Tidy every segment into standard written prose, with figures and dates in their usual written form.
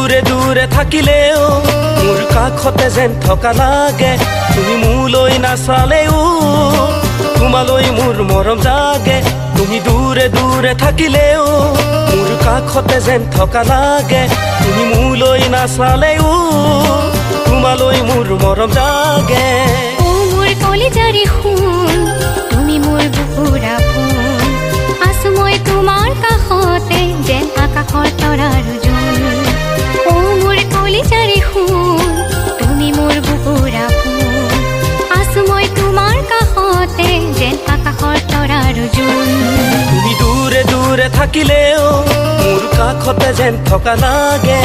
দূৰে দূৰে থাকিলেও মোৰ কাষতে যেন থকা লাগে তুমি মোলৈ নাচালেও তোমালৈ মোৰ মৰম জাগে তুমি দূৰে দূৰে থাকিলেও মোৰ কাষতে যেন থকা লাগে তুমি মোলৈ নাচালেও তোমালৈ মোৰ মৰম জাগে ও মোৰ কলিজাৰি সোণ তুমি মোৰ বুকুৰ আপোন আছো মই তোমাৰ কাষতে যেন আকাশৰ তৰাৰ জোন ও মোৰ কলিজাৰি সোণ তুমি মোৰ বুকুৰ আপোন আছো মই তোমাৰ কাষতে যেন আকাশৰ তৰাৰ জোন তুমি দূৰে দূৰে থাকিলেও মোৰ কাষতে যেন থকা লাগে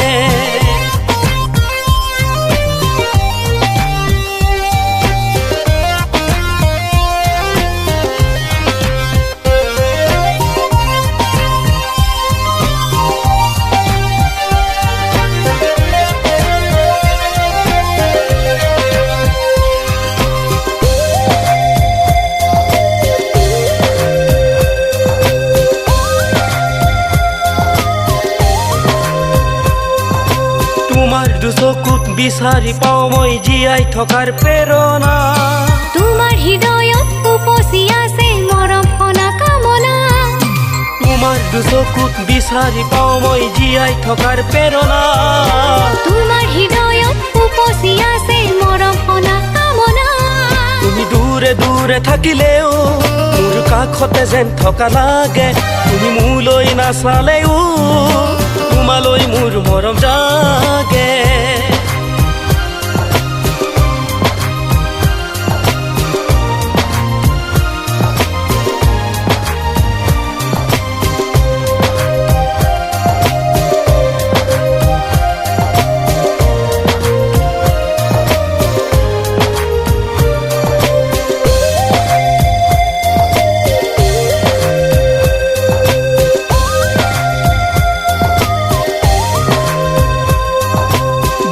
তোমাৰ দুচকুত বিচাৰি পাওঁ মই জীয়াই থকাৰ প্ৰেৰণা তোমাৰ হৃদয়ত উপচি আছে মৰম সনা কামনা তোমাৰ দুচকুত বিচাৰি পাওঁ মই জীয়াই থকাৰ প্ৰেৰণা তোমাৰ হৃদয়ত উপচি আছে মৰম সনা কামনা তুমি দূৰে দূৰে থাকিলেও মোৰ কাষতে যেন থকা লাগে তুমি মোলৈ নাচালেও তোমালৈ মোৰ মৰম জাগে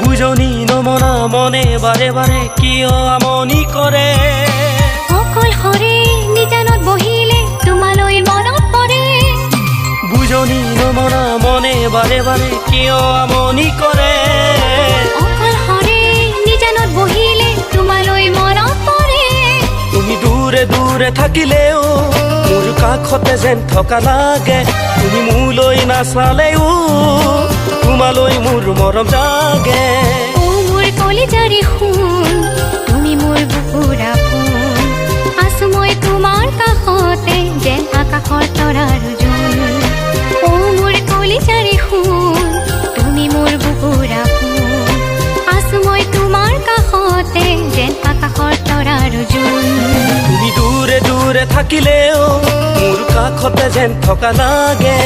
বুজনি নমনা মনে বাৰে বাৰে কিয় আমনি কৰে অকলশৰে নিজানত বহিলে তোমালৈ মনত পৰে বুজনি নমনা মনে বাৰে বাৰে কিয় আমনি কৰে অকলশৰে নিজানত বহিলে তোমালৈ মনত পৰে তুমি দূৰে দূৰে থাকিলেও মোৰ কাষতে যেন থকা লাগে তুমি মোলৈ নাচালেও তোমালৈ মোৰ মৰম জাগে ও মোৰ কলিজাৰি সোণ তুমি মোৰ বুকুৰ আপোন আছো মই তোমাৰ কাষতে যেন আকাশৰ তৰাৰ জোন ও মোৰ কলিজাৰি সোণ তুমি মোৰ বুকুৰ আপোন আছো মই তোমাৰ কাষতে যেন আকাশৰ তৰাৰ জোন তুমি দূৰে দূৰে থাকিলেও মোৰ কাষতে যেন থকা লাগে